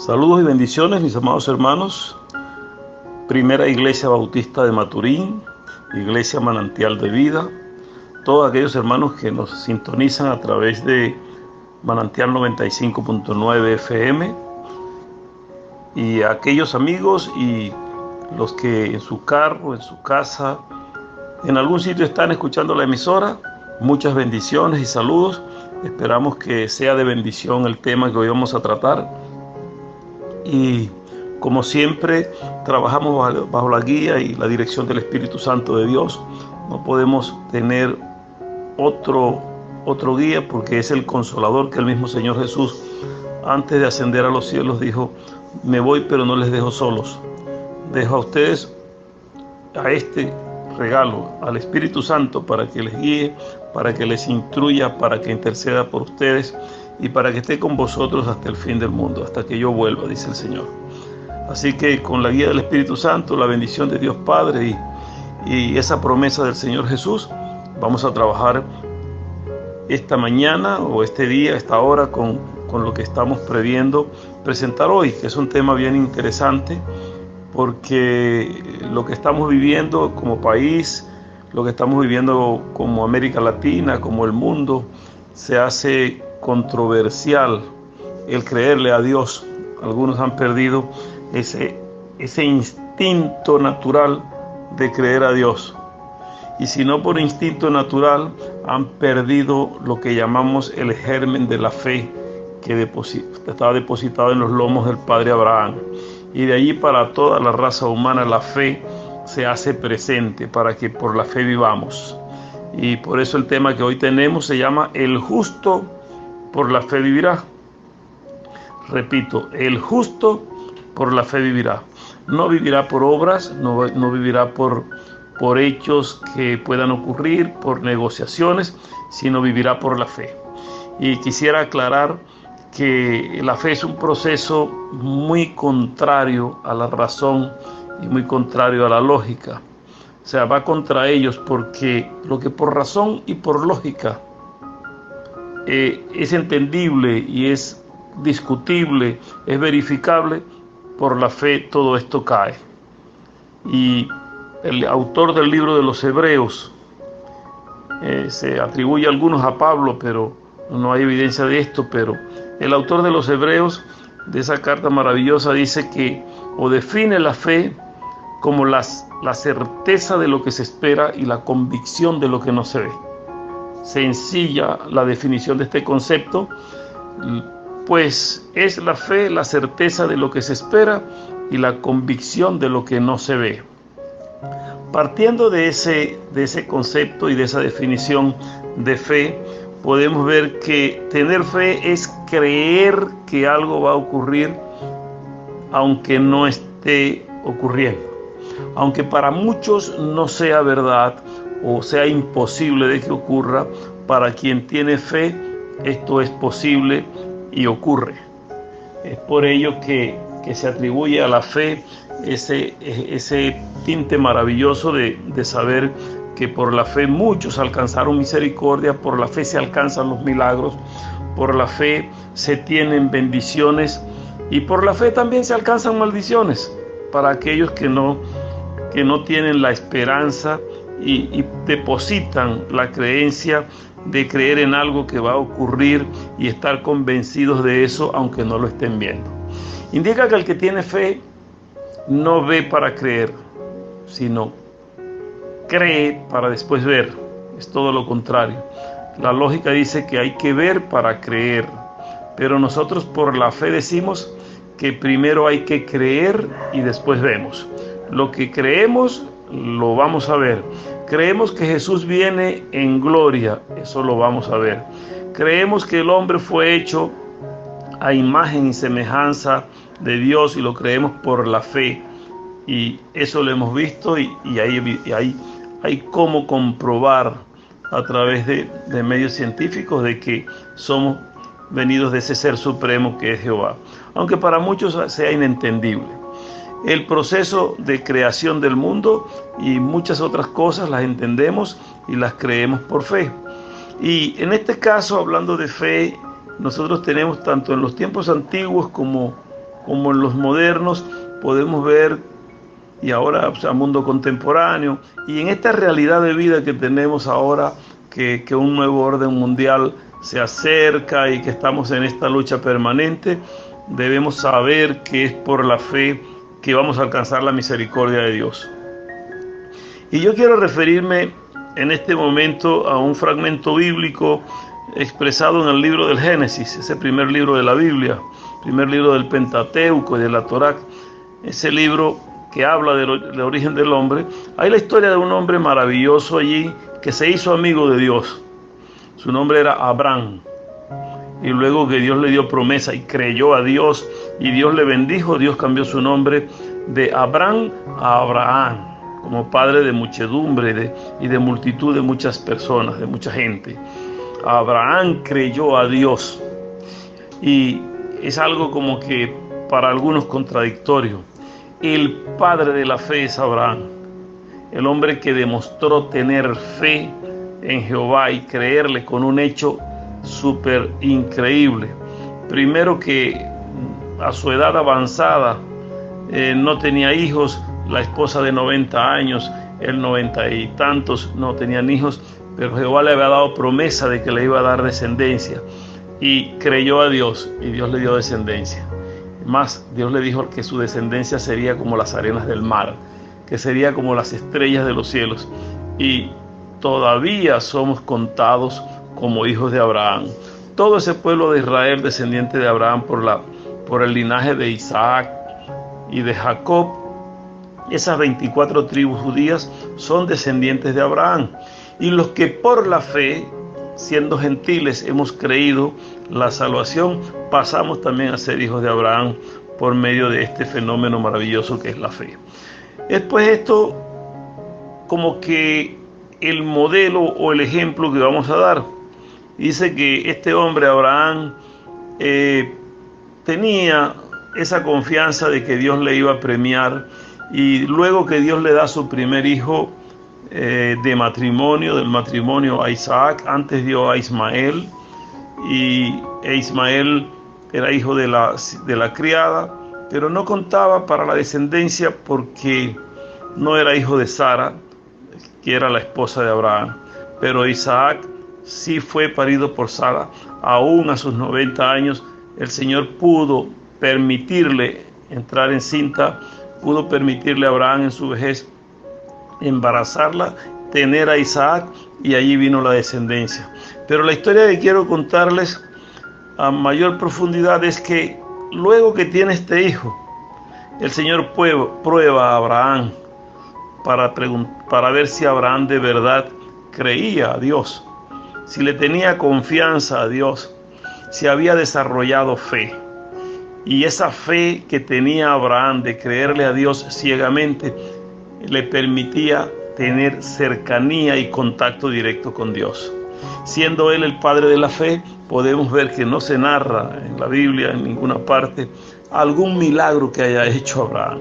Saludos y bendiciones, mis amados hermanos. Primera Iglesia Bautista de Maturín, Iglesia Manantial de Vida, todos aquellos hermanos que nos sintonizan a través de Manantial 95.9 FM, y aquellos amigos y los que en su carro, en su casa, en algún sitio están escuchando la emisora. Muchas bendiciones y saludos. Esperamos que sea de bendición el tema que hoy vamos a tratar. Y como siempre, trabajamos bajo la guía y la dirección del Espíritu Santo de Dios. No podemos tener otro guía, porque es el Consolador que el mismo Señor Jesús, antes de ascender a los cielos, dijo: me voy, pero no les dejo solos. Dejo a ustedes a este regalo, al Espíritu Santo, para que les guíe, para que les instruya, para que interceda por ustedes y para que esté con vosotros hasta el fin del mundo, hasta que yo vuelva, dice el Señor. Así que con la guía del Espíritu Santo, la bendición de Dios Padre y esa promesa del Señor Jesús, vamos a trabajar esta mañana o este día, esta hora, con lo que estamos previendo presentar hoy, que es un tema bien interesante, porque lo que estamos viviendo como país, lo que estamos viviendo como América Latina, como el mundo, se hace controversial el creerle a Dios. Algunos han perdido ese instinto natural de creer a Dios. Y si no por instinto natural, han perdido lo que llamamos el germen de la fe, que estaba depositado en los lomos del padre Abraham. Y de allí para toda la raza humana la fe se hace presente para que por la fe vivamos. Y por eso el tema que hoy tenemos se llama El justo por la fe vivirá. Repito, el justo por la fe vivirá. No vivirá por obras, no vivirá por hechos que puedan ocurrir, por negociaciones, sino vivirá por la fe. Y quisiera aclarar que la fe es un proceso muy contrario a la razón y muy contrario a la lógica. O sea, va contra ellos, porque lo que por razón y por lógica es entendible y es discutible, es verificable, por la fe todo esto cae. Y el autor del libro de los Hebreos, se atribuye a algunos a Pablo, pero no hay evidencia de esto, pero el autor de los Hebreos, de esa carta maravillosa, dice que, o define la fe como la certeza de lo que se espera y la convicción de lo que no se ve. Sencilla la definición de este concepto, pues es la fe la certeza de lo que se espera y la convicción de lo que no se ve. Partiendo de ese concepto y de esa definición de fe, podemos ver que tener fe es creer que algo va a ocurrir aunque no esté ocurriendo. Aunque para muchos no sea verdad o sea imposible de que ocurra, para quien tiene fe esto es posible y ocurre. Es por ello que se atribuye a la fe ese tinte maravilloso de saber que por la fe muchos alcanzaron misericordia, por la fe se alcanzan los milagros, por la fe se tienen bendiciones y por la fe también se alcanzan maldiciones para aquellos que no tienen la esperanza y depositan la creencia de creer en algo que va a ocurrir y estar convencidos de eso aunque no lo estén viendo. Indica que el que tiene fe no ve para creer, sino cree para después ver. Es todo lo contrario. La lógica dice que hay que ver para creer, pero nosotros por la fe decimos que primero hay que creer y después vemos. Lo que creemos lo vamos a ver. Creemos que Jesús viene en gloria, eso lo vamos a ver. Creemos que el hombre fue hecho a imagen y semejanza de Dios y lo creemos por la fe. Y eso lo hemos visto y hay cómo comprobar a través de medios científicos de que somos venidos de ese ser supremo que es Jehová. Aunque para muchos sea inentendible. El proceso de creación del mundo y muchas otras cosas las entendemos y las creemos por fe. Y en este caso, hablando de fe, nosotros tenemos tanto en los tiempos antiguos como como en los modernos podemos ver, y ahora, o sea, mundo contemporáneo, y en esta realidad de vida que tenemos ahora, que un nuevo orden mundial se acerca y que estamos en esta lucha permanente, debemos saber que es por la fe que vamos a alcanzar la misericordia de Dios. Y yo quiero referirme en este momento a un fragmento bíblico expresado en el libro del Génesis, ese primer libro de la Biblia, primer libro del Pentateuco y de la Torá, ese libro que habla del origen del hombre. Hay la historia de un hombre maravilloso allí que se hizo amigo de Dios. Su nombre era Abraham. Y luego que Dios le dio promesa y creyó a Dios y Dios le bendijo, Dios cambió su nombre de Abraham a Abraham, como padre de muchedumbre y de multitud de muchas personas, de mucha gente. Abraham creyó a Dios, y es algo como que para algunos contradictorio. El padre de la fe es Abraham, el hombre que demostró tener fe en Jehová y creerle con un hecho súper increíble. Primero, que a su edad avanzada no tenía hijos, la esposa de 90 años, él 90 y tantos, no tenían hijos, pero Jehová le había dado promesa de que le iba a dar descendencia, y creyó a Dios y Dios le dio descendencia. Más, Dios le dijo que su descendencia sería como las arenas del mar, que sería como las estrellas de los cielos, y todavía somos contados como hijos de Abraham. Todo ese pueblo de Israel, descendiente de Abraham por el linaje de Isaac y de Jacob, esas 24 tribus judías son descendientes de Abraham. Y los que por la fe, siendo gentiles, hemos creído la salvación, pasamos también a ser hijos de Abraham por medio de este fenómeno maravilloso que es la fe. Es pues esto como que el modelo o el ejemplo que vamos a dar. Dice que este hombre, Abraham, tenía esa confianza de que Dios le iba a premiar, y luego que Dios le da su primer hijo del matrimonio a Isaac, antes dio a Ismael, y Ismael era hijo de la criada, pero no contaba para la descendencia porque no era hijo de Sara, que era la esposa de Abraham. Pero Isaac sí fue parido por Sara. Aún a sus 90 años, el Señor pudo permitirle entrar en cinta, pudo permitirle a Abraham en su vejez embarazarla, tener a Isaac, y allí vino la descendencia. Pero la historia que quiero contarles a mayor profundidad es que luego que tiene este hijo, el Señor prueba a Abraham para ver si Abraham de verdad creía a Dios, si le tenía confianza a Dios, si había desarrollado fe. Y esa fe que tenía Abraham de creerle a Dios ciegamente le permitía tener cercanía y contacto directo con Dios. Siendo él el padre de la fe, podemos ver que no se narra en la Biblia, en ninguna parte, algún milagro que haya hecho Abraham.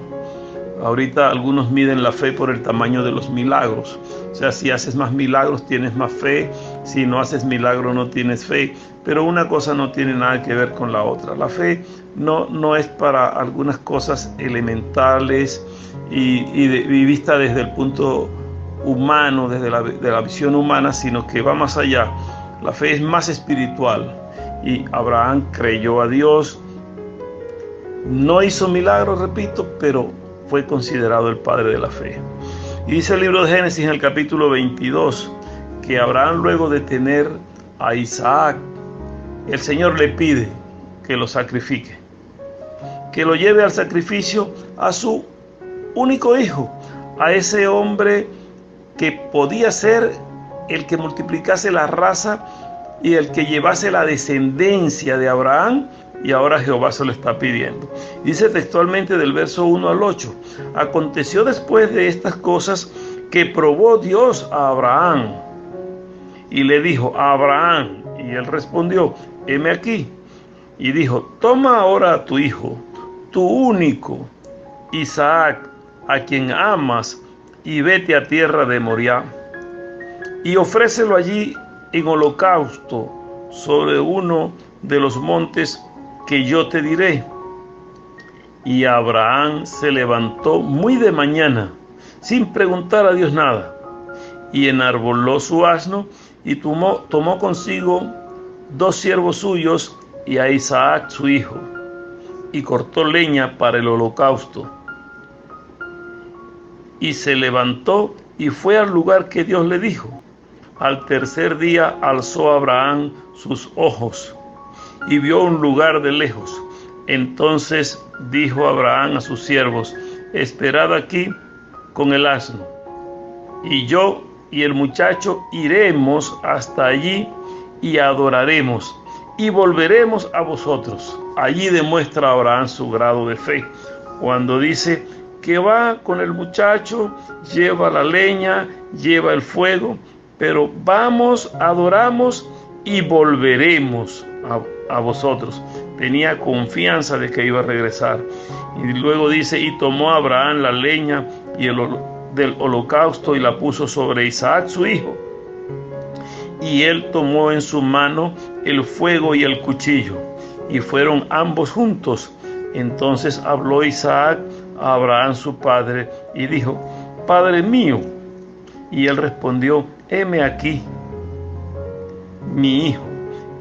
Ahorita algunos miden la fe por el tamaño de los milagros. O sea, si haces más milagros tienes más fe, si no haces milagro no tienes fe. Pero una cosa no tiene nada que ver con la otra. La fe no es para algunas cosas elementales y vista desde el punto humano, desde la visión humana, sino que va más allá. La fe es más espiritual. Y Abraham creyó a Dios. No hizo milagros, repito, pero fue considerado el padre de la fe. Y dice el libro de Génesis en el capítulo 22 que Abraham, luego de tener a Isaac, el Señor le pide que lo sacrifique, que lo lleve al sacrificio a su único hijo, a ese hombre que podía ser el que multiplicase la raza y el que llevase la descendencia de Abraham. Y ahora Jehová se lo está pidiendo. Dice textualmente del verso 1 al 8: aconteció después de estas cosas que probó Dios a Abraham y le dijo: Abraham. Y él respondió: heme aquí. Y dijo: toma ahora a tu hijo, tu único, Isaac, a quien amas, y vete a tierra de Moriah, y ofrécelo allí en holocausto sobre uno de los montes que yo te diré. Y Abraham se levantó muy de mañana, sin preguntar a Dios nada, y enarboló su asno, y tomó consigo 2 siervos suyos y a Isaac su hijo, y cortó leña para el holocausto. Y se levantó y fue al lugar que Dios le dijo. Al tercer día alzó Abraham sus ojos y vio un lugar de lejos. Entonces dijo Abraham a sus siervos: esperad aquí con el asno, y yo y el muchacho iremos hasta allí y adoraremos, y volveremos a vosotros. Allí demuestra Abraham su grado de fe, cuando dice que va con el muchacho, lleva la leña, lleva el fuego, pero vamos, adoramos y volveremos a vosotros. Tenía confianza de que iba a regresar. Y luego dice: y tomó Abraham la leña y del holocausto y la puso sobre Isaac su hijo. Y él tomó en su mano el fuego y el cuchillo, y fueron ambos juntos. Entonces habló Isaac a Abraham su padre y dijo: Padre mío. Y él respondió: heme aquí, mi hijo.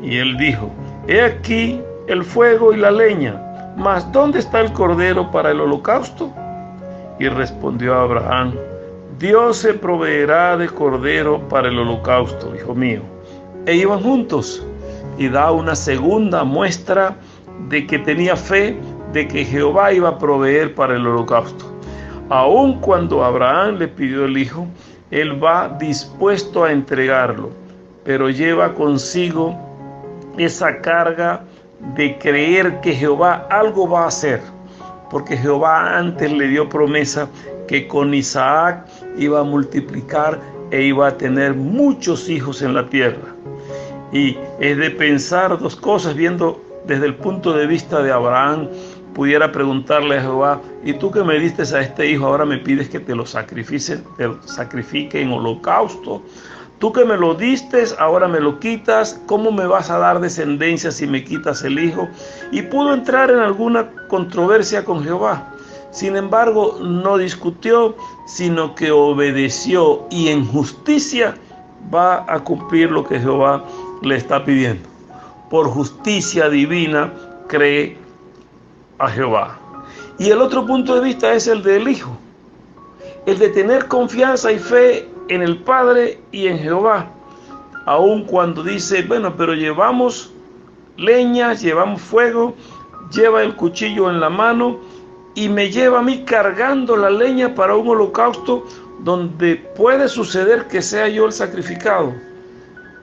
Y él dijo: he aquí el fuego y la leña, mas ¿dónde está el cordero para el holocausto? Y respondió Abraham: Dios se proveerá de cordero para el holocausto, hijo mío. E iban juntos, y da una segunda muestra de que tenía fe de que Jehová iba a proveer para el holocausto. Aun cuando Abraham le pidió el hijo, él va dispuesto a entregarlo, pero lleva consigo esa carga de creer que Jehová algo va a hacer, porque Jehová antes le dio promesa que con Isaac iba a multiplicar e iba a tener muchos hijos en la tierra. Y es de pensar 2 cosas, viendo desde el punto de vista de Abraham. Pudiera preguntarle a Jehová: ¿y tú que me diste a este hijo, ahora me pides que te lo sacrifique en holocausto? Tú que me lo diste, ahora me lo quitas. ¿Cómo me vas a dar descendencia si me quitas el hijo? Y pudo entrar en alguna controversia con Jehová. Sin embargo, no discutió, sino que obedeció, y en justicia va a cumplir lo que Jehová le está pidiendo. Por justicia divina cree a Jehová. Y el otro punto de vista es el del hijo, el de tener confianza y fe en el Padre y en Jehová, aun cuando dice: bueno, pero llevamos leña, llevamos fuego, lleva el cuchillo en la mano y me lleva a mí cargando la leña para un holocausto donde puede suceder que sea yo el sacrificado.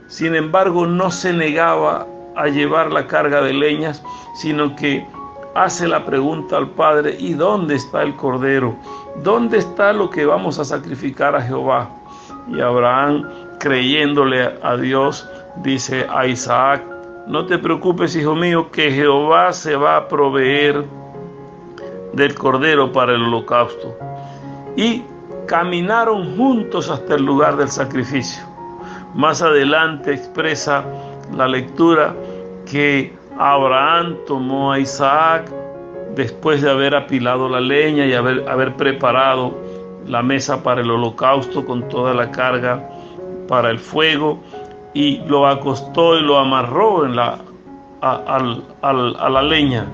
Sin embargo, no se negaba a llevar la carga de leñas, sino que hace la pregunta al Padre: ¿y dónde está el cordero? ¿Dónde está lo que vamos a sacrificar a Jehová? Y Abraham, creyéndole a Dios, dice a Isaac: no te preocupes, hijo mío, que Jehová se va a proveer del cordero para el holocausto. Y caminaron juntos hasta el lugar del sacrificio. Más adelante expresa la lectura que Abraham tomó a Isaac después de haber apilado la leña y haber preparado la mesa para el holocausto con toda la carga para el fuego, y lo acostó y lo amarró a la leña.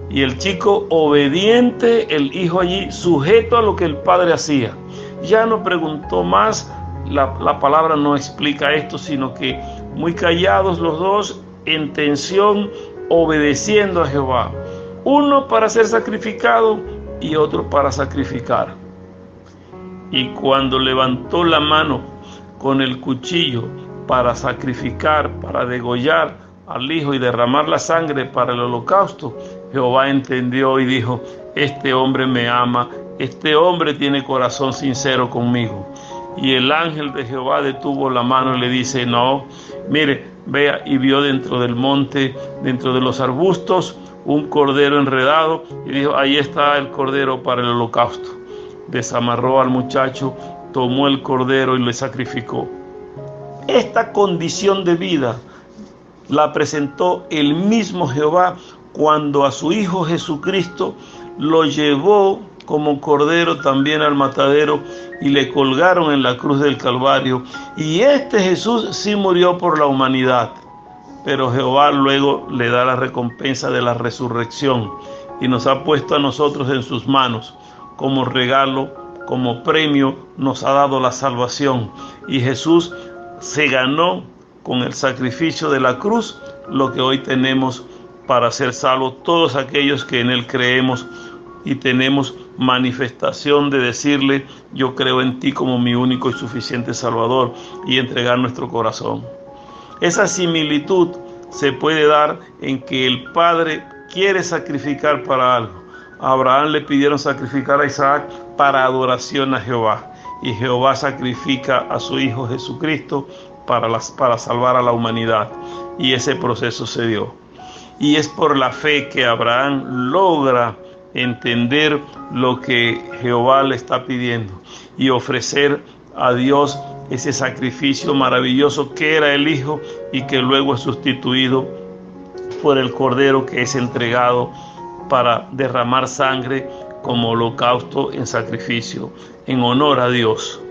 Y el chico obediente, el hijo allí sujeto a lo que el padre hacía. Ya no preguntó más, la palabra no explica esto, sino que muy callados los dos, en tensión, obedeciendo a Jehová. Uno para ser sacrificado y otro para sacrificar. Y cuando levantó la mano con el cuchillo para sacrificar, para degollar al hijo y derramar la sangre para el holocausto, Jehová entendió y dijo: este hombre me ama, este hombre tiene corazón sincero conmigo. Y el ángel de Jehová detuvo la mano y le dice: no, mire, vea. Y vio dentro del monte, dentro de los arbustos, un cordero enredado, y dijo: ahí está el cordero para el holocausto. Desamarró al muchacho, tomó el cordero y le sacrificó. Esta condición de vida la presentó el mismo Jehová cuando a su Hijo Jesucristo lo llevó como cordero también al matadero y le colgaron en la cruz del Calvario. Y este Jesús sí murió por la humanidad, pero Jehová luego le da la recompensa de la resurrección y nos ha puesto a nosotros en sus manos como regalo, como premio, nos ha dado la salvación. Y Jesús se ganó con el sacrificio de la cruz lo que hoy tenemos para ser salvos todos aquellos que en Él creemos y tenemos manifestación de decirle: yo creo en ti como mi único y suficiente Salvador, y entregar nuestro corazón. Esa similitud se puede dar en que el Padre quiere sacrificar para algo. A Abraham le pidieron sacrificar a Isaac para adoración a Jehová, y Jehová sacrifica a su Hijo Jesucristo para salvar a la humanidad, y ese proceso se dio. Y es por la fe que Abraham logra entender lo que Jehová le está pidiendo y ofrecer a Dios ese sacrificio maravilloso que era el Hijo y que luego es sustituido por el Cordero, que es entregado para derramar sangre como holocausto en sacrificio, en honor a Dios.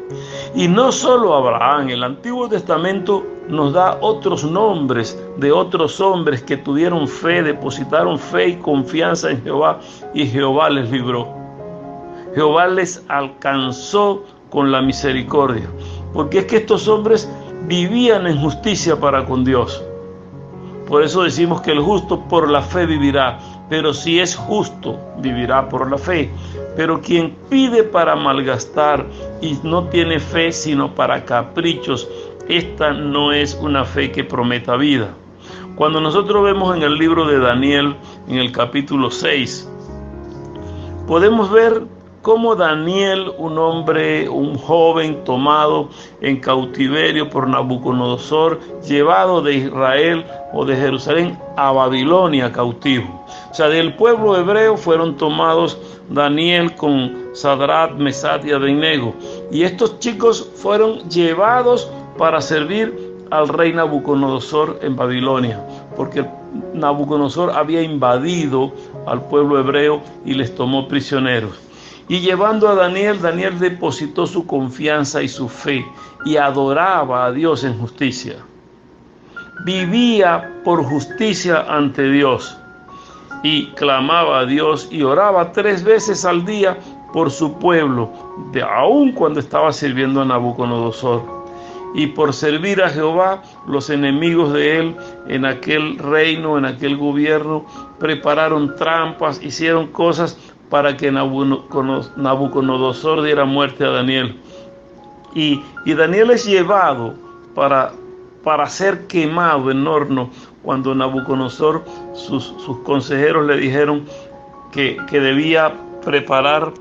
Y no solo Abraham, el Antiguo Testamento nos da otros nombres de otros hombres que tuvieron fe, depositaron fe y confianza en Jehová, y Jehová les libró. Jehová les alcanzó con la misericordia, porque es que estos hombres vivían en justicia para con Dios. Por eso decimos que el justo por la fe vivirá, pero si es justo, vivirá por la fe. Pero quien pide para malgastar y no tiene fe sino para caprichos, esta no es una fe que prometa vida. Cuando nosotros vemos en el libro de Daniel, en el capítulo 6, podemos ver cómo Daniel, un hombre, un joven tomado en cautiverio por Nabucodonosor, llevado de Israel o de Jerusalén a Babilonia cautivo. O sea, del pueblo hebreo fueron tomados Daniel con Sadrach, Mesach y Abednego. Y estos chicos fueron llevados para servir al rey Nabucodonosor en Babilonia, porque Nabucodonosor había invadido al pueblo hebreo y les tomó prisioneros. Y llevando a Daniel, Daniel depositó su confianza y su fe y adoraba a Dios en justicia. Vivía por justicia ante Dios y clamaba a Dios y oraba 3 veces al día por su pueblo, aun cuando estaba sirviendo a Nabucodonosor. Y por servir a Jehová, los enemigos de él en aquel reino, en aquel gobierno, prepararon trampas, hicieron cosas para que Nabucodonosor diera muerte a Daniel. Y Daniel es llevado para ser quemado en horno, cuando Nabucodonosor, sus consejeros le dijeron que debía preparar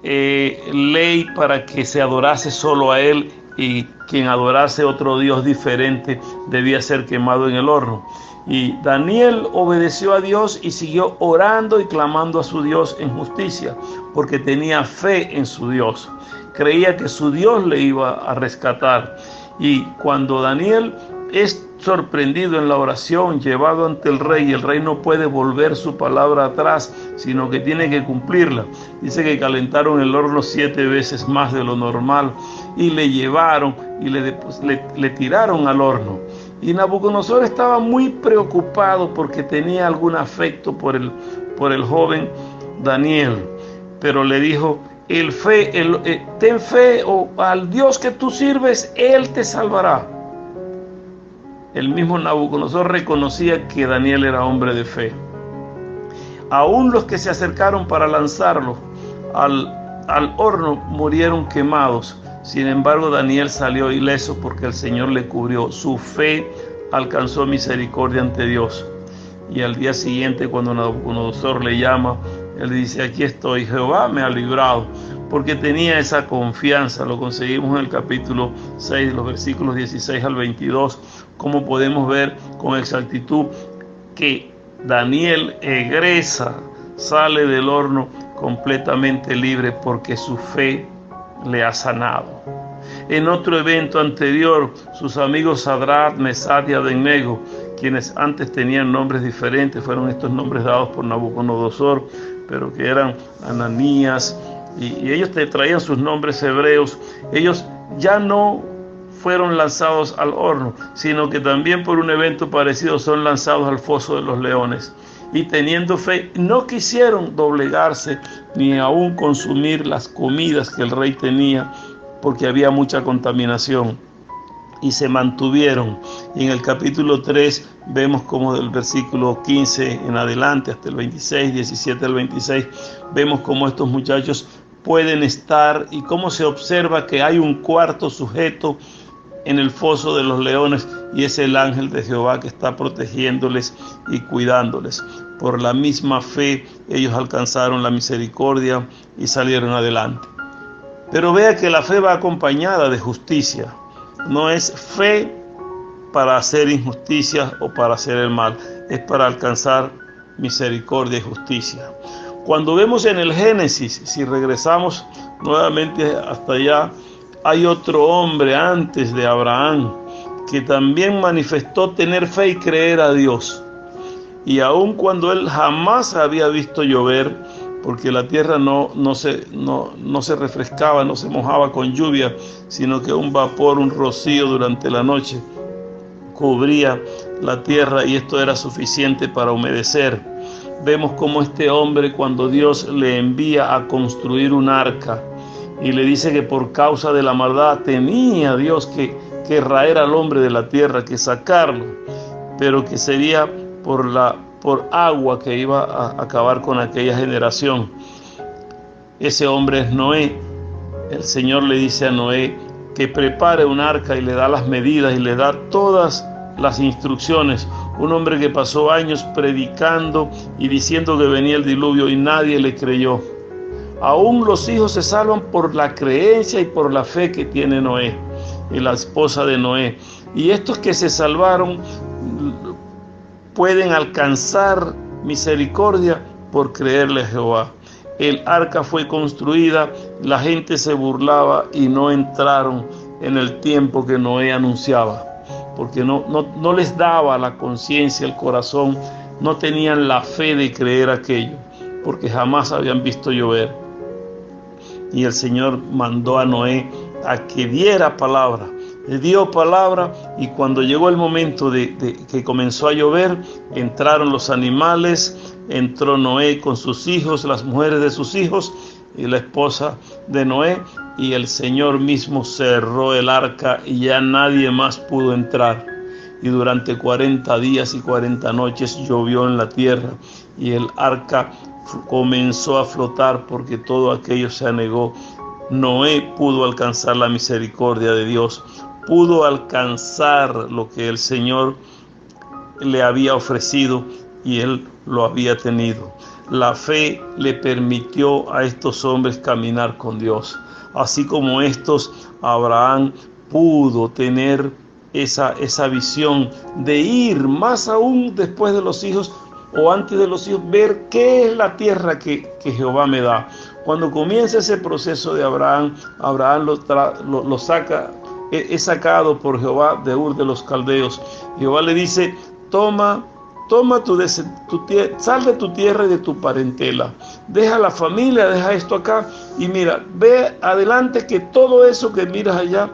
ley para que se adorase solo a él, y quien adorase otro Dios diferente debía ser quemado en el horno. Y Daniel obedeció a Dios y siguió orando y clamando a su Dios en justicia, porque tenía fe en su Dios. Creía que su Dios le iba a rescatar. Y cuando Daniel es sorprendido en la oración, llevado ante el rey no puede volver su palabra atrás, sino que tiene que cumplirla. Dice que calentaron el horno 7 veces más de lo normal y le llevaron y le tiraron al horno. Y Nabucodonosor estaba muy preocupado porque tenía algún afecto por el joven Daniel, pero le dijo: ten fe al Dios que tú sirves, Él te salvará. El mismo Nabucodonosor reconocía que Daniel era hombre de fe. Aún los que se acercaron para lanzarlo al horno murieron quemados. Sin embargo, Daniel salió ileso porque el Señor le cubrió. Su fe alcanzó misericordia ante Dios. Y al día siguiente, cuando Nabucodonosor le llama, él dice: aquí estoy, Jehová me ha librado, porque tenía esa confianza. Lo conseguimos en el capítulo 6, los versículos 16 al 22, como podemos ver con exactitud que Daniel sale del horno completamente libre porque su fe le ha sanado. En otro evento anterior, sus amigos Sadrach, Mesach y Abednego, quienes antes tenían nombres diferentes, fueron estos nombres dados por Nabucodonosor, pero que eran Ananías, y ellos te traían sus nombres hebreos. Ellos ya no fueron lanzados al horno, sino que también por un evento parecido son lanzados al foso de los leones. Y teniendo fe, no quisieron doblegarse ni aún consumir las comidas que el rey tenía, porque había mucha contaminación, y se mantuvieron. Y en el capítulo 3 vemos como del versículo 15 en adelante hasta el 26, 17 al 26, vemos cómo estos muchachos pueden estar y cómo se observa que hay un cuarto sujeto en el foso de los leones, y es el ángel de Jehová que está protegiéndoles y cuidándoles. Por la misma fe ellos alcanzaron la misericordia y salieron adelante. Pero vea que la fe va acompañada de justicia. No es fe para hacer injusticia o para hacer el mal, es para alcanzar misericordia y justicia. Cuando vemos en el Génesis, si regresamos nuevamente hasta allá, hay otro hombre antes de Abraham que también manifestó tener fe y creer a Dios. Y aun cuando él jamás había visto llover, porque la tierra no se refrescaba, no se mojaba con lluvia, sino que un vapor, un rocío durante la noche cubría la tierra, y esto era suficiente para humedecer. Vemos cómo este hombre, cuando Dios le envía a construir un arca y le dice que por causa de la maldad tenía Dios que raer al hombre de la tierra, que sacarlo, pero que sería por agua que iba a acabar con aquella generación. Ese hombre es Noé. El Señor le dice a Noé que prepare un arca y le da las medidas y le da todas las instrucciones. Un hombre que pasó años predicando y diciendo que venía el diluvio y nadie le creyó. Aún los hijos se salvan por la creencia y por la fe que tiene Noé y la esposa de Noé. Y estos que se salvaron pueden alcanzar misericordia por creerle a Jehová. El arca fue construida, la gente se burlaba y no entraron en el tiempo que Noé anunciaba, porque no les daba la conciencia, el corazón, no tenían la fe de creer aquello, porque jamás habían visto llover. Y el Señor mandó a Noé a que diera palabra. Le dio palabra, y cuando llegó el momento de que comenzó a llover, entraron los animales, entró Noé con sus hijos, las mujeres de sus hijos y la esposa de Noé, y el Señor mismo cerró el arca y ya nadie más pudo entrar. Y durante 40 días y 40 noches llovió en la tierra, y el arca comenzó a flotar porque todo aquello se anegó. Noé pudo alcanzar la misericordia de Dios, pudo alcanzar lo que el Señor le había ofrecido, y él lo había tenido. La fe le permitió a estos hombres caminar con Dios. Así como Abraham pudo tener esa visión de ir más aún después de los hijos o antes de los hijos, ver qué es la tierra que Jehová me da. Cuando comienza ese proceso de Abraham lo saca, es sacado por Jehová de Ur de los Caldeos. Jehová le dice: toma sal de tu tierra y de tu parentela, deja la familia, deja esto acá, y mira, ve adelante, que todo eso que miras allá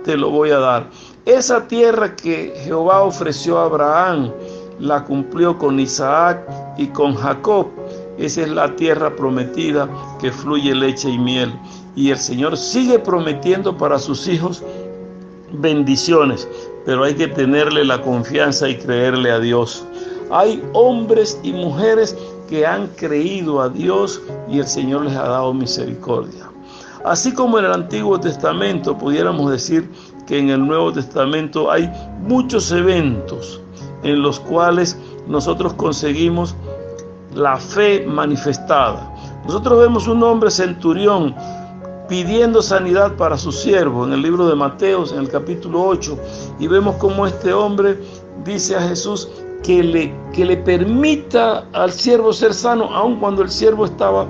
te lo voy a dar. Esa tierra que Jehová ofreció a Abraham, la cumplió con Isaac y con Jacob. Esa es la tierra prometida que fluye leche y miel. Y el Señor sigue prometiendo para sus hijos bendiciones, pero hay que tenerle la confianza y creerle a Dios. Hay hombres y mujeres que han creído a Dios y el Señor les ha dado misericordia. Así como en el Antiguo Testamento, pudiéramos decir que en el Nuevo Testamento hay muchos eventos en los cuales nosotros conseguimos la fe manifestada. Nosotros vemos un hombre centurión pidiendo sanidad para su siervo en el libro de Mateo, en el capítulo 8, y vemos cómo este hombre dice a Jesús que le permita al siervo ser sano, aun cuando el siervo estaba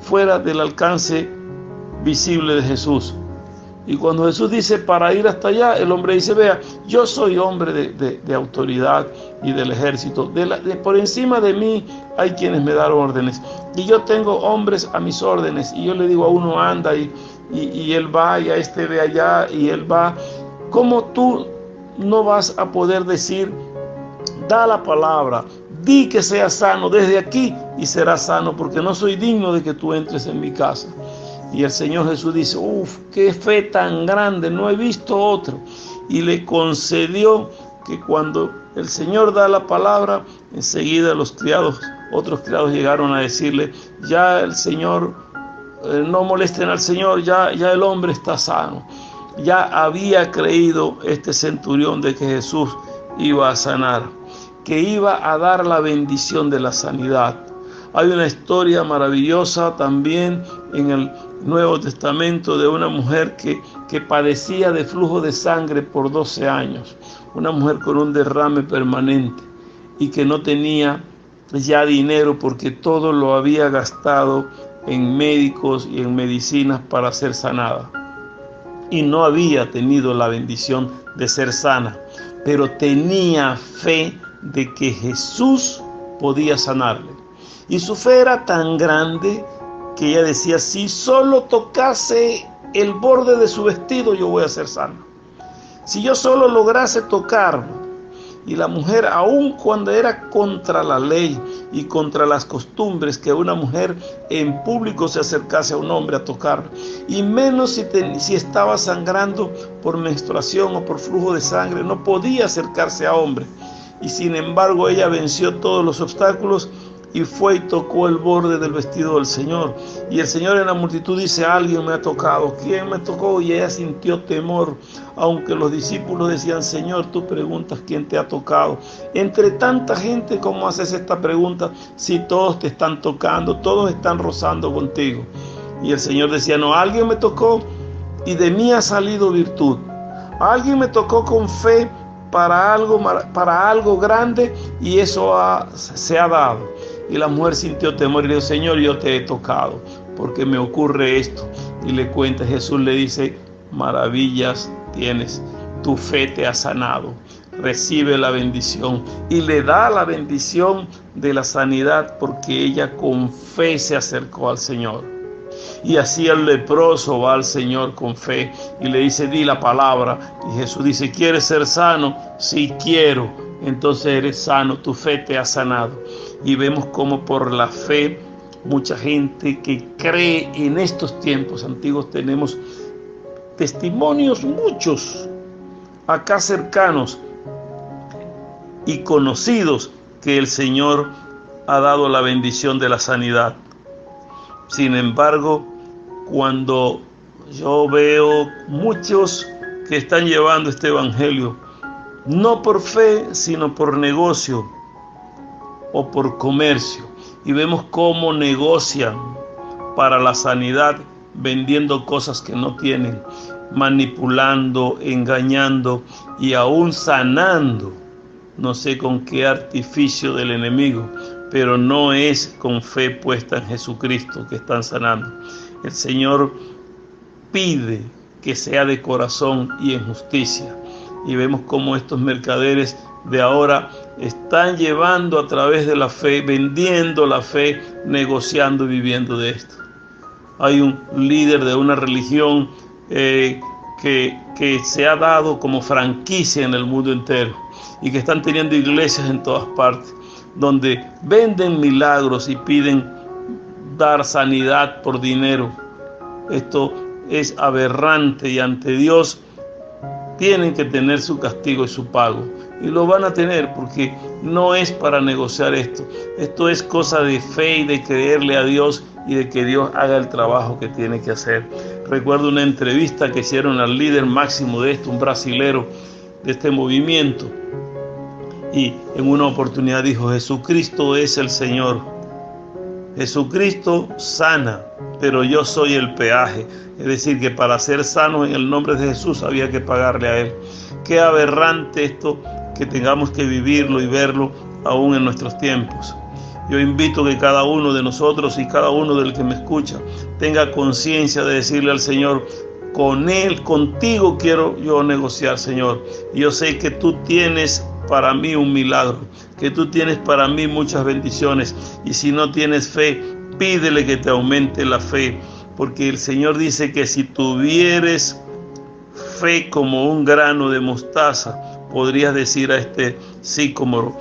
fuera del alcance visible de Jesús. Y cuando Jesús dice para ir hasta allá, el hombre dice, vea, yo soy hombre de autoridad y del ejército. Por encima de mí hay quienes me dan órdenes. Y yo tengo hombres a mis órdenes. Y yo le digo a uno, anda, y él va, y a este ve allá, y él va. ¿Cómo tú no vas a poder decir, da la palabra, di que sea sano desde aquí y serás sano, porque no soy digno de que tú entres en mi casa? Y el Señor Jesús dice, qué fe tan grande, no he visto otro. Y le concedió que cuando el Señor da la palabra, enseguida otros criados llegaron a decirle, ya el Señor, no molesten al Señor, ya el hombre está sano. Ya había creído este centurión de que Jesús iba a sanar, que iba a dar la bendición de la sanidad. Hay una historia maravillosa también en el Nuevo Testamento de una mujer que padecía de flujo de sangre por 12 años, una mujer con un derrame permanente y que no tenía ya dinero porque todo lo había gastado en médicos y en medicinas para ser sanada. Y no había tenido la bendición de ser sana, pero tenía fe de que Jesús podía sanarle. Y su fe era tan grande que ella decía, si solo tocase el borde de su vestido, yo voy a ser sana. Si yo solo lograse tocarlo. Y la mujer, aun cuando era contra la ley y contra las costumbres que una mujer en público se acercase a un hombre a tocarlo, y menos si estaba sangrando por menstruación o por flujo de sangre, no podía acercarse a hombre. Y sin embargo ella venció todos los obstáculos y fue y tocó el borde del vestido del Señor. Y el Señor en la multitud dice, alguien me ha tocado. ¿Quién me tocó? Y ella sintió temor, aunque los discípulos decían, Señor, tú preguntas quién te ha tocado. Entre tanta gente, ¿cómo haces esta pregunta si todos te están tocando, todos están rozando contigo? Y el Señor decía, no, alguien me tocó y de mí ha salido virtud. Alguien me tocó con fe para algo grande y eso se ha dado. Y la mujer sintió temor y le dijo, Señor, yo te he tocado porque me ocurre esto. Y le cuenta, Jesús le dice, maravillas tienes, tu fe te ha sanado, recibe la bendición. Y le da la bendición de la sanidad porque ella con fe se acercó al Señor. Y así el leproso va al Señor con fe y le dice, di la palabra. Y Jesús dice, ¿quieres ser sano? Sí, quiero. Entonces eres sano, tu fe te ha sanado. Y vemos cómo por la fe mucha gente que cree en estos tiempos antiguos, tenemos testimonios muchos acá cercanos y conocidos que el Señor ha dado la bendición de la sanidad. Sin embargo, cuando yo veo muchos que están llevando este evangelio, no por fe, sino por negocio o por comercio, y vemos cómo negocian para la sanidad, vendiendo cosas que no tienen, manipulando, engañando y aún sanando, no sé con qué artificio del enemigo, pero no es con fe puesta en Jesucristo que están sanando. El Señor pide que sea de corazón y en justicia. Y vemos cómo estos mercaderes de ahora están llevando a través de la fe, vendiendo la fe, negociando y viviendo de esto. Hay un líder de una religión que se ha dado como franquicia en el mundo entero y que están teniendo iglesias en todas partes, donde venden milagros y piden dar sanidad por dinero. Esto es aberrante y ante Dios tienen que tener su castigo y su pago. Y lo van a tener porque no es para negociar esto. Esto es cosa de fe y de creerle a Dios y de que Dios haga el trabajo que tiene que hacer. Recuerdo una entrevista que hicieron al líder máximo de esto, un brasilero de este movimiento. Y en una oportunidad dijo, Jesucristo es el Señor. Jesucristo sana, pero yo soy el peaje. Es decir, que para ser sano en el nombre de Jesús había que pagarle a Él. Qué aberrante esto, que tengamos que vivirlo y verlo aún en nuestros tiempos. Yo invito que cada uno de nosotros y cada uno del que me escucha tenga conciencia de decirle al Señor, con Él, contigo quiero yo negociar, Señor. Yo sé que tú tienes para mí un milagro, que tú tienes para mí muchas bendiciones. Y si no tienes fe, pídele que te aumente la fe, porque el Señor dice que si tuvieres fe como un grano de mostaza, podrías decir a este sicómoro: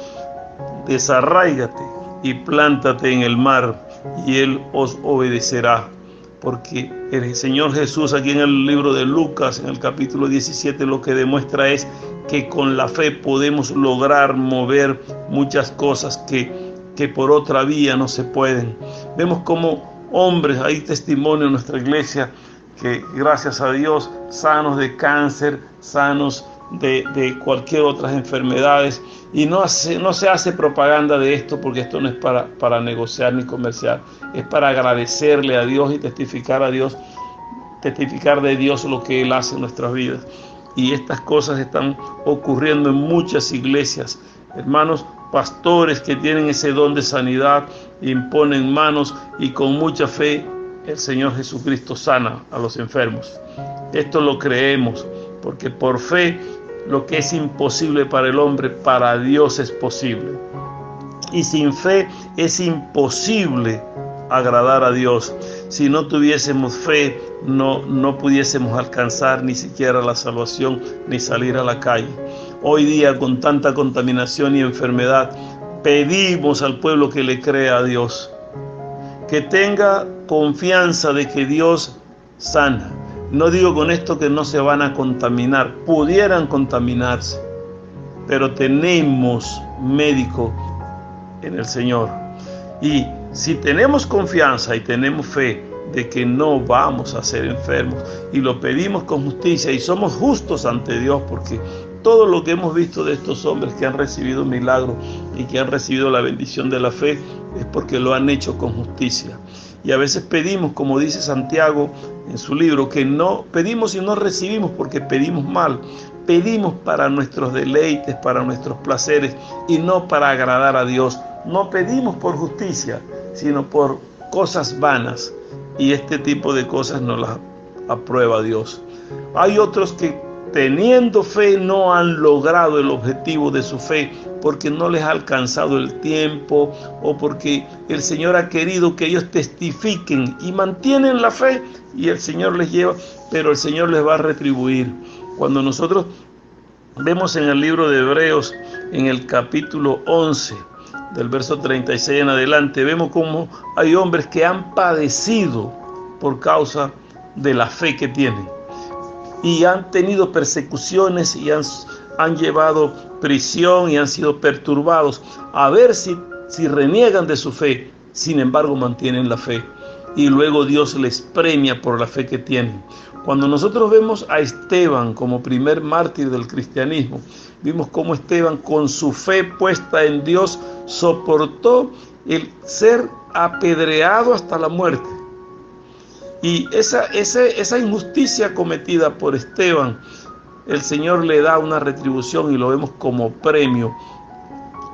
desarráigate y plántate en el mar, y Él os obedecerá. Porque el Señor Jesús, aquí en el libro de Lucas, en el capítulo 17, lo que demuestra es que con la fe podemos lograr mover muchas cosas que por otra vía no se pueden. Vemos como hombres, hay testimonio en nuestra iglesia, que gracias a Dios, sanos de cáncer, sanos de cualquier otras enfermedades, y no se hace propaganda de esto, porque esto no es para negociar ni comerciar, es para agradecerle a Dios y testificar de Dios lo que Él hace en nuestras vidas. Y estas cosas están ocurriendo en muchas iglesias, hermanos. Pastores que tienen ese don de sanidad, imponen manos, y con mucha fe el Señor Jesucristo sana a los enfermos. Esto lo creemos, porque por fe lo que es imposible para el hombre, para Dios es posible. Y sin fe es imposible agradar a Dios. Si no tuviésemos fe, no pudiésemos alcanzar ni siquiera la salvación, ni salir a la calle. Hoy día, con tanta contaminación y enfermedad, pedimos al pueblo que le crea a Dios, que tenga confianza de que Dios sana. No digo con esto que no se van a contaminar, pudieran contaminarse, pero tenemos médico en el Señor. Y si tenemos confianza y tenemos fe de que no vamos a ser enfermos, y lo pedimos con justicia, y somos justos ante Dios, porque todo lo que hemos visto de estos hombres que han recibido milagros y que han recibido la bendición de la fe, es porque lo han hecho con justicia. Y a veces pedimos, como dice Santiago en su libro, que no pedimos y no recibimos porque pedimos mal. Pedimos para nuestros deleites, para nuestros placeres, y no para agradar a Dios. No pedimos por justicia, sino por cosas vanas. Y este tipo de cosas no las aprueba Dios. Hay otros que, teniendo fe, no han logrado el objetivo de su fe, porque no les ha alcanzado el tiempo, o porque el Señor ha querido que ellos testifiquen y mantienen la fe, y el Señor les lleva, pero el Señor les va a retribuir. Cuando nosotros vemos en el libro de Hebreos, en el capítulo 11, del verso 36 en adelante, vemos cómo hay hombres que han padecido por causa de la fe que tienen, y han tenido persecuciones, y han llevado prisión, y han sido perturbados, a ver si reniegan de su fe. Sin embargo, mantienen la fe, y luego Dios les premia por la fe que tienen. Cuando nosotros vemos a Esteban como primer mártir del cristianismo, vimos cómo Esteban, con su fe puesta en Dios, soportó el ser apedreado hasta la muerte. Y esa injusticia cometida por Esteban, el Señor le da una retribución, y lo vemos como premio.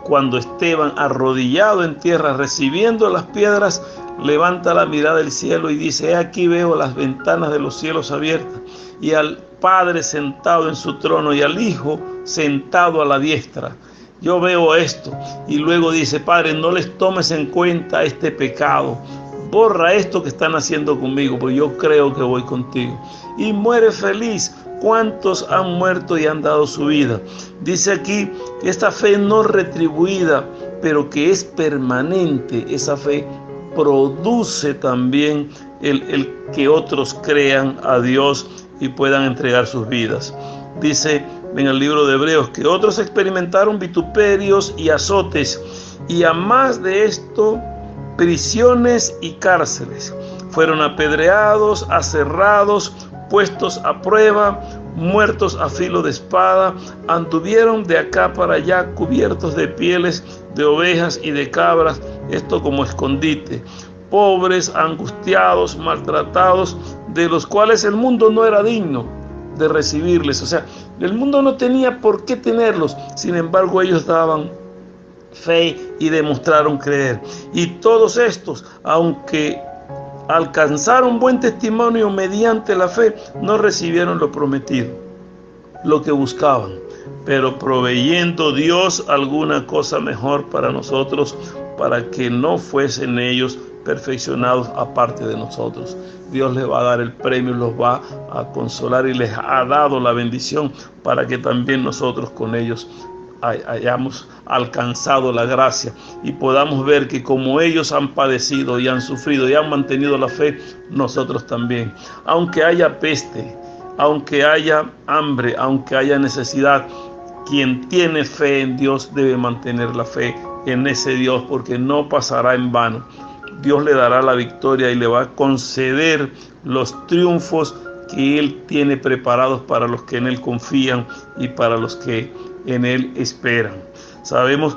Cuando Esteban, arrodillado en tierra, recibiendo las piedras, levanta la mirada del cielo y dice: he aquí veo las ventanas de los cielos abiertas, y al Padre sentado en su trono, y al Hijo sentado a la diestra. Yo veo esto. Y luego dice: Padre, no les tomes en cuenta este pecado. Borra esto que están haciendo conmigo, porque yo creo que voy contigo. Y muere feliz. ¿Cuántos han muerto y han dado su vida? Dice aquí que esta fe no retribuida, pero que es permanente. Esa fe produce también el que otros crean a Dios y puedan entregar sus vidas. Dice en el libro de Hebreos que otros experimentaron vituperios y azotes, y a más de esto, prisiones y cárceles. Fueron apedreados, aserrados, puestos a prueba, muertos a filo de espada, anduvieron de acá para allá cubiertos de pieles de ovejas y de cabras, esto como escondite, pobres, angustiados, maltratados, de los cuales el mundo no era digno de recibirles. O sea, el mundo no tenía por qué tenerlos, sin embargo ellos daban fe y demostraron creer. Y todos estos, aunque alcanzaron buen testimonio mediante la fe, no recibieron lo prometido, lo que buscaban, pero proveyendo Dios alguna cosa mejor para nosotros, para que no fuesen ellos perfeccionados aparte de nosotros. Dios les va a dar el premio, los va a consolar y les ha dado la bendición para que también nosotros con ellos hayamos alcanzado la gracia y podamos ver que como ellos han padecido y han sufrido y han mantenido la fe, nosotros también. Aunque haya peste, aunque haya hambre, aunque haya necesidad, quien tiene fe en Dios debe mantener la fe en ese Dios, porque no pasará en vano. Dios le dará la victoria y le va a conceder los triunfos que Él tiene preparados para los que en Él confían y para los que en Él esperan. Sabemos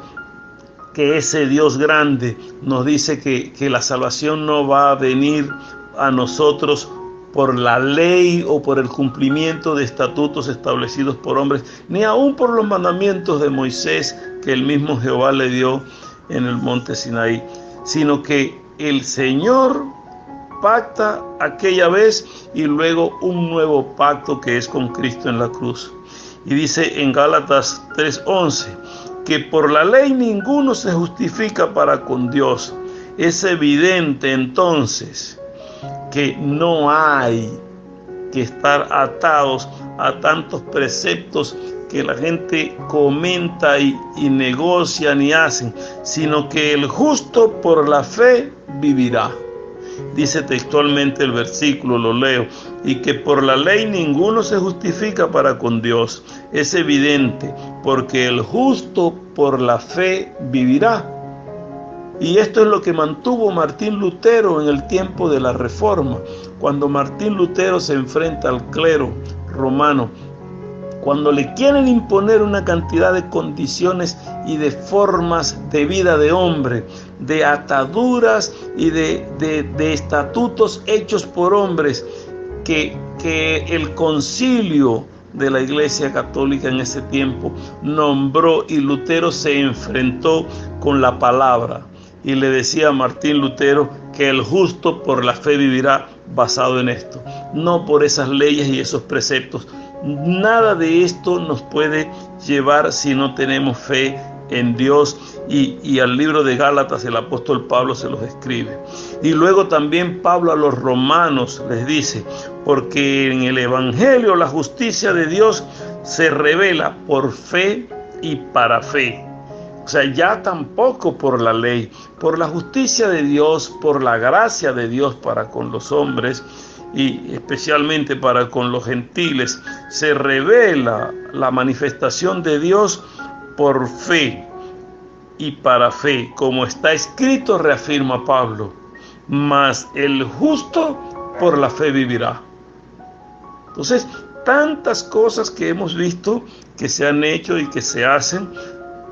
que ese Dios grande nos dice que la salvación no va a venir a nosotros por la ley o por el cumplimiento de estatutos establecidos por hombres, ni aún por los mandamientos de Moisés que el mismo Jehová le dio en el monte Sinaí, sino que el Señor pacta aquella vez y luego un nuevo pacto que es con Cristo en la cruz. Y dice en Gálatas 3:11 que por la ley ninguno se justifica para con Dios. Es evidente entonces que no hay que estar atados a tantos preceptos que la gente comenta y negocian y hacen, sino que el justo por la fe vivirá. Dice textualmente el versículo, lo leo, y que por la ley ninguno se justifica para con Dios. Es evidente, porque el justo por la fe vivirá. Y esto es lo que mantuvo Martín Lutero en el tiempo de la Reforma, cuando Martín Lutero se enfrenta al clero romano, cuando le quieren imponer una cantidad de condiciones y de formas de vida de hombre, de ataduras y de estatutos hechos por hombres que el concilio de la Iglesia Católica en ese tiempo nombró, y Lutero se enfrentó con la palabra y le decía a Martín Lutero que el justo por la fe vivirá basado en esto, no por esas leyes y esos preceptos. Nada de esto nos puede llevar si no tenemos fe en Dios, y al libro de Gálatas el apóstol Pablo se los escribe. Y luego también Pablo a los romanos les dice, porque en el evangelio la justicia de Dios se revela por fe y para fe. O sea, ya tampoco por la ley, por la justicia de Dios, por la gracia de Dios para con los hombres y especialmente para con los gentiles, se revela la manifestación de Dios por fe y para fe, como está escrito, reafirma Pablo, mas el justo por la fe vivirá. Entonces, tantas cosas que hemos visto que se han hecho y que se hacen,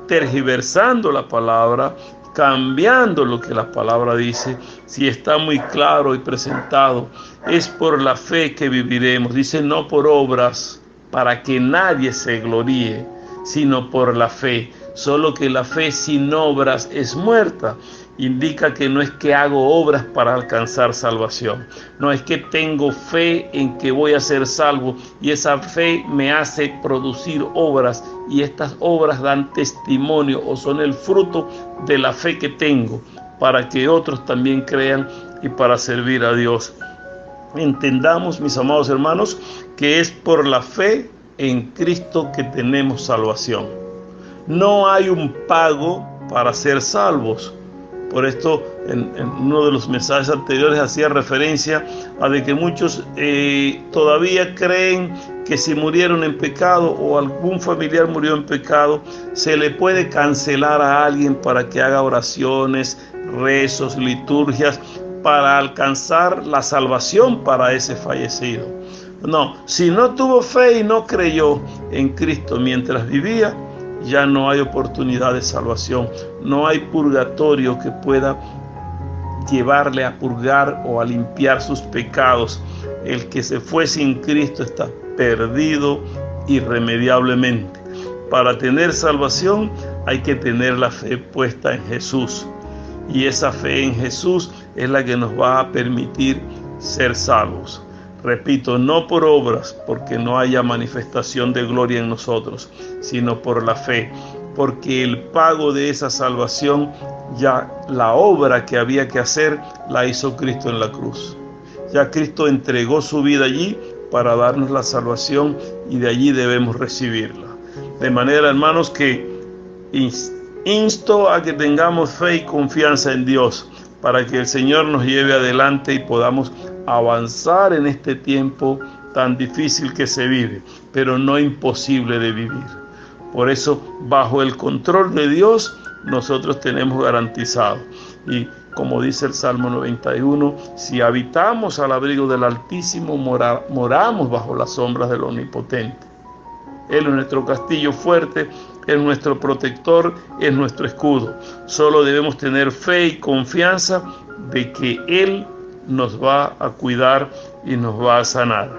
tergiversando la palabra, cambiando lo que la palabra dice. Si está muy claro y presentado, es por la fe que viviremos. Dice, no por obras, para que nadie se gloríe, sino por la fe. Solo que la fe sin obras es muerta. Indica que no es que hago obras para alcanzar salvación. No es que tengo fe en que voy a ser salvo y esa fe me hace producir obras, y estas obras dan testimonio o son el fruto de la fe que tengo para que otros también crean y para servir a Dios. Entendamos, mis amados hermanos, que es por la fe en Cristo que tenemos salvación. No hay un pago para ser salvos. Por esto, en uno de los mensajes anteriores hacía referencia a de que muchos todavía creen que si murieron en pecado o algún familiar murió en pecado, se le puede cancelar a alguien para que haga oraciones, rezos, liturgias, para alcanzar la salvación para ese fallecido. No, si no tuvo fe y no creyó en Cristo mientras vivía, ya no hay oportunidad de salvación. No hay purgatorio que pueda llevarle a purgar o a limpiar sus pecados. El que se fue sin Cristo está perdido irremediablemente. Para tener salvación hay que tener la fe puesta en Jesús. Y esa fe en Jesús es la que nos va a permitir ser salvos. Repito, no por obras, porque no haya manifestación de gloria en nosotros, sino por la fe, porque el pago de esa salvación, ya la obra que había que hacer, la hizo Cristo en la cruz. Ya Cristo entregó su vida allí para darnos la salvación y de allí debemos recibirla. De manera, hermanos, que insto a que tengamos fe y confianza en Dios para que el Señor nos lleve adelante y podamos avanzar en este tiempo tan difícil que se vive, pero no imposible de vivir. Por eso, bajo el control de Dios, nosotros tenemos garantizado. Y como dice el Salmo 91, si habitamos al abrigo del Altísimo, moramos bajo las sombras del Omnipotente. Él es nuestro castillo fuerte, es nuestro protector, es nuestro escudo. Solo debemos tener fe y confianza de que Él nos va a cuidar y nos va a sanar.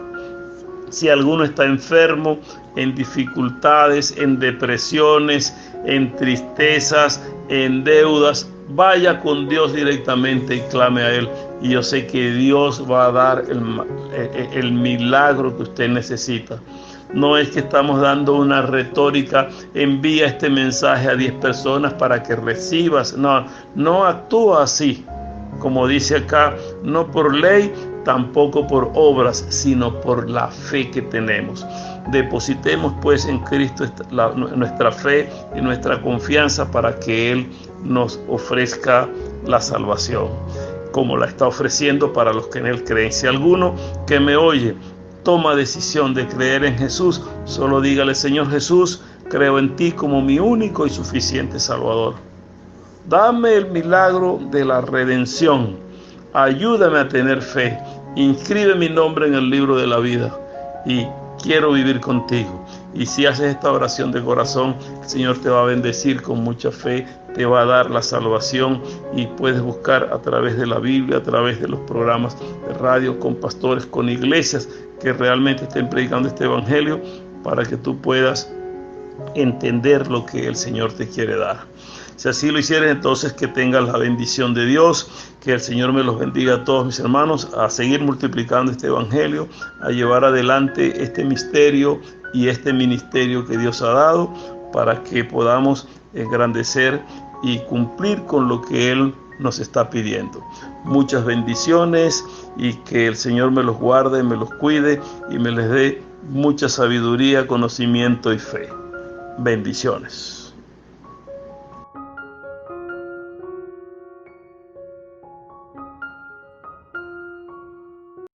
Si alguno está enfermo, en dificultades, en depresiones, en tristezas, en deudas, vaya con Dios directamente y clame a Él. Y yo sé que Dios va a dar el milagro que usted necesita. No es que estamos dando una retórica, envía este mensaje a 10 personas para que recibas. No actúa así. Como dice acá, no por ley, tampoco por obras, sino por la fe que tenemos. Depositemos pues en Cristo nuestra fe y nuestra confianza para que Él nos ofrezca la salvación, como la está ofreciendo para los que en Él creen. Si alguno que me oye toma decisión de creer en Jesús, solo dígale: Señor Jesús, creo en ti como mi único y suficiente Salvador. Dame el milagro de la redención. Ayúdame a tener fe. Inscribe mi nombre en el libro de la vida. Y quiero vivir contigo. Y si haces esta oración de corazón, el Señor te va a bendecir con mucha fe, te va a dar la salvación y puedes buscar a través de la Biblia, a través de los programas de radio, con pastores, con iglesias que realmente estén predicando este evangelio para que tú puedas entender lo que el Señor te quiere dar. Si así lo hicieres, entonces que tengas la bendición de Dios, que el Señor me los bendiga a todos mis hermanos, a seguir multiplicando este evangelio, a llevar adelante este misterio y este ministerio que Dios ha dado para que podamos engrandecer y cumplir con lo que Él nos está pidiendo. Muchas bendiciones y que el Señor me los guarde, me los cuide y me les dé mucha sabiduría, conocimiento y fe. Bendiciones.